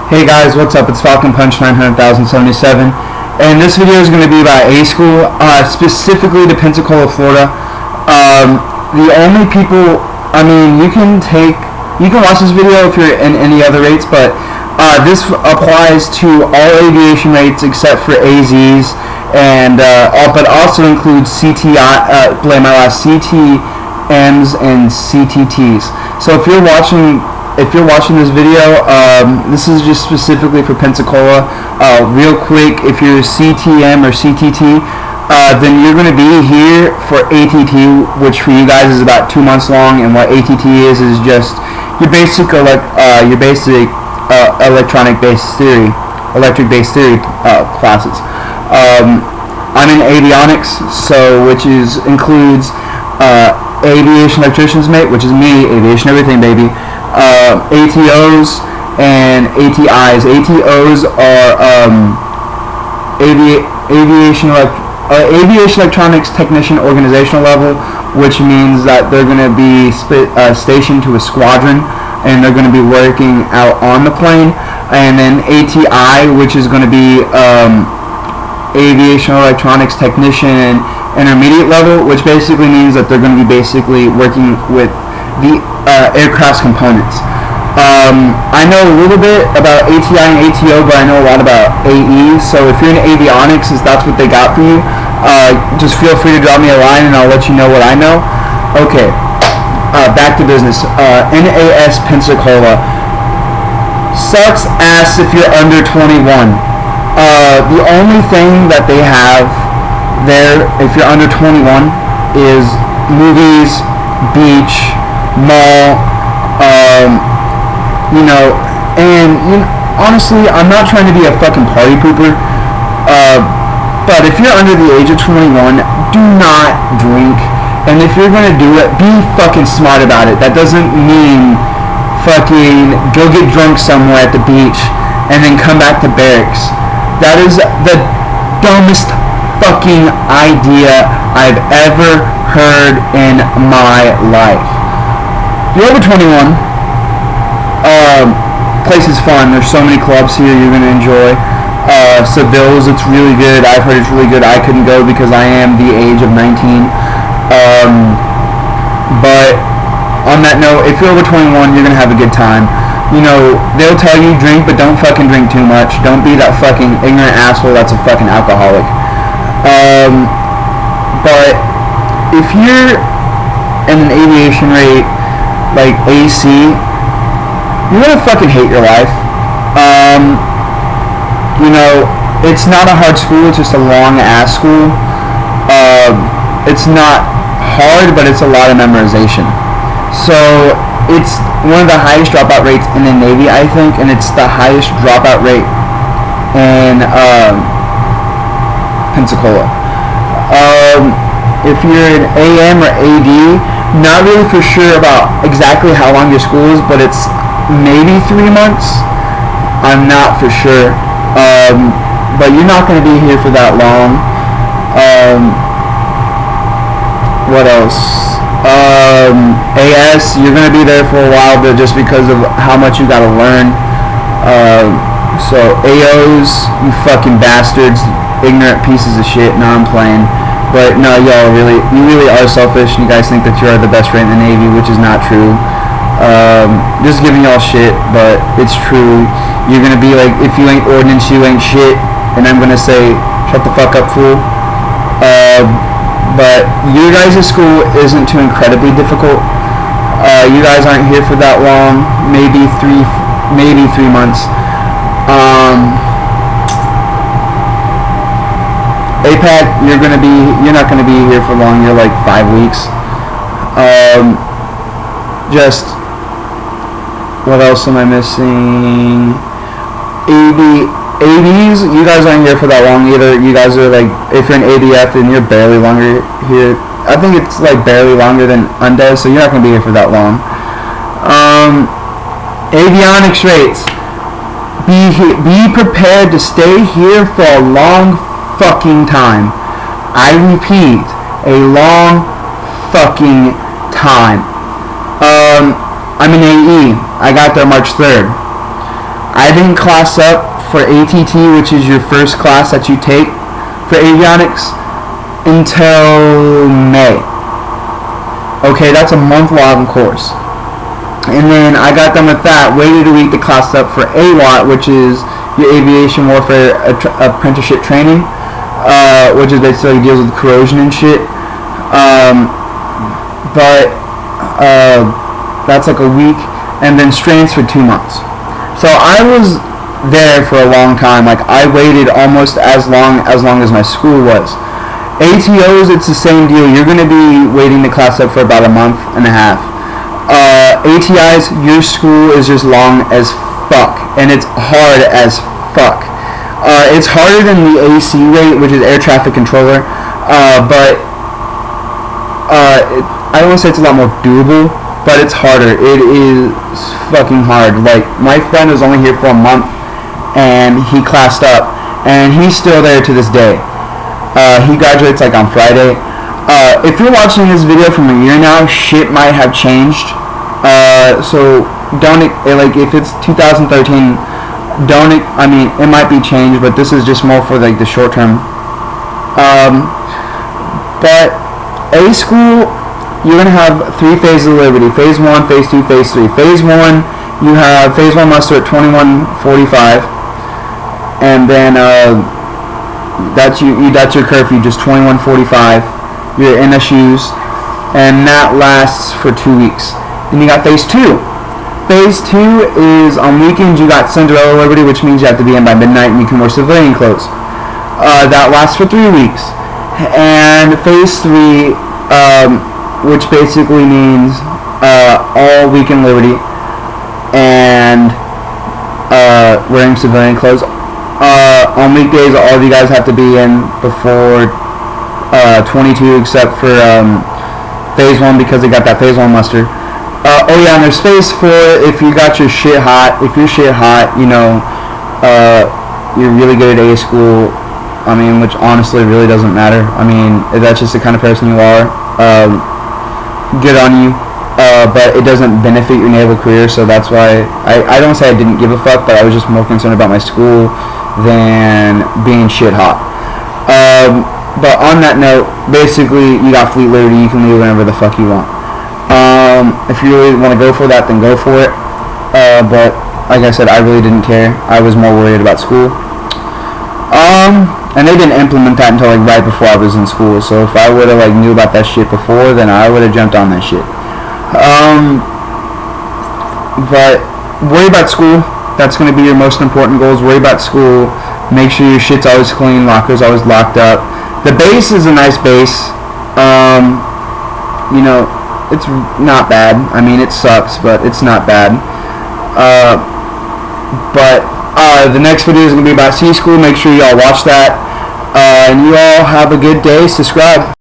Hey guys, what's up? It's Falcon Punch 900,077, and this video is going to be about A school, specifically to Pensacola, Florida. The only people, you can watch this video if you're in any other rates, but this applies to all aviation rates except for AZs, and but also includes CTMs and CTTs. So if you're watching this video, this is just specifically for Pensacola. Real quick, if you're CTM or CTT, then you're going to be here for ATT, which for you guys is about 2 months long. And what ATT is just your basic electric-based theory classes. I'm in avionics, which includes aviation electrician's mate, which is me, aviation everything, baby. ATOs and ATIs. ATOs are aviation electronics technician organizational level, which means that they're going to be stationed to a squadron and they're going to be working out on the plane. And then ATI, which is going to be aviation electronics technician intermediate level, which basically means that they're going to be basically working with the aircraft's components. I know a little bit about ATI and ATO, but I know a lot about AE. So if you're in avionics, that's what they got for you, just feel free to drop me a line and I'll let you know what I know. Okay, back to business. NAS Pensacola sucks ass if you're under 21. The only thing that they have there, if you're under 21, is movies, beach, mall, honestly, I'm not trying to be a fucking party pooper, but if you're under the age of 21, do not drink, and if you're gonna do it, be fucking smart about it. That doesn't mean fucking go get drunk somewhere at the beach and then come back to barracks. That is the dumbest fucking idea I've ever heard in my life. You're over 21. Place is fun. There's so many clubs here you're going to enjoy. Seville's, it's really good. I've heard it's really good. I couldn't go because I am the age of 19. But on that note, if you're over 21, you're going to have a good time. They'll tell you drink, but don't fucking drink too much. Don't be that fucking ignorant asshole that's a fucking alcoholic. But if you're in an aviation rate like AC, you're gonna fucking hate your life. It's not a hard school, it's just a long ass school. It's not hard, but it's a lot of memorization. So it's one of the highest dropout rates in the Navy, I think, and it's the highest dropout rate in Pensacola. If you're an AM or AD, not really for sure about exactly how long your school is, but it's maybe 3 months. I'm not for sure. But you're not going to be here for that long. What else? AS, you're going to be there for a while, but just because of how much you got to learn. So AOs, you fucking bastards, ignorant pieces of shit. No, I'm playing. But no, you really are selfish, and you guys think that you are the best rate in the Navy, which is not true. Just giving y'all shit, but it's true. You're gonna be like, if you ain't ordnance, you ain't shit, and I'm gonna say, shut the fuck up, fool. But your guys' school isn't too incredibly difficult. You guys aren't here for that long, maybe 3 months. APAC, you're not gonna be here for long. You're like 5 weeks. What else am I missing? ABs, you guys aren't here for that long either. You guys are like, if you're an ADF, then you're barely longer here. I think it's like barely longer than undead, so you're not gonna be here for that long. Avionics rates. Be prepared to stay here for a long fucking time. I repeat, a long fucking time. I'm an AE. I got there March 3rd. I didn't class up for ATT, which is your first class that you take for avionics, until May. Okay, that's a month-long course. And then I got done with that, waited a week to class up for AWAT, which is your Aviation Warfare Apprenticeship Training, which is basically deals with corrosion and shit. But that's like a week, and then strains for 2 months. So I was there for a long time. Like, I waited almost as long as my school was. ATOs, it's the same deal. You're going to be waiting to class up for about a month and a half. ATIs, your school is just long as fuck, and it's hard as fuck. It's harder than the AC rate, which is air traffic controller, but I don't want to say it's a lot more doable, but it's harder. It is fucking hard. Like, my friend was only here for a month, and he classed up, and he's still there to this day. He graduates like on Friday. If you're watching this video from a year now, shit might have changed. So don't, like, if it's 2013, I mean, it might be changed, but this is just more for like the short term. But A school, you're gonna have 3 phases of liberty: phase 1, phase 2, phase 3. Phase 1, you have phase 1 muster at 21:45, and then that's your curfew, just 21:45. Your NSUs, and that lasts for 2 weeks. Then you got phase 2. Phase 2 is on weekends. You got Cinderella Liberty, which means you have to be in by midnight and you can wear civilian clothes. That lasts for 3 weeks. And phase 3, which basically means all weekend liberty and wearing civilian clothes. On weekdays, all of you guys have to be in before 22, except for phase 1, because they got that phase 1 muster. Oh yeah, and there's phase 4 if you got your shit hot. If you're shit hot, you know, you're really good at A school. I mean, which honestly really doesn't matter. I mean, if that's just the kind of person you are, good on you. But it doesn't benefit your naval career, so that's why I don't say I didn't give a fuck, but I was just more concerned about my school than being shit hot. But on that note, basically, you got fleet liberty. You can leave whenever the fuck you want. If you really want to go for that, then go for it. But like I said, I really didn't care. I was more worried about school. And they didn't implement that until like right before I was in school. So if I would have like knew about that shit before, then I would have jumped on that shit. But worry about school. That's going to be your most important goals. Worry about school. Make sure your shit's always clean. Lockers always locked up. The base is a nice base. You know, it's not bad. I mean, it sucks, but it's not bad. But the next video is going to be about C School. Make sure you all watch that. And you all have a good day. Subscribe.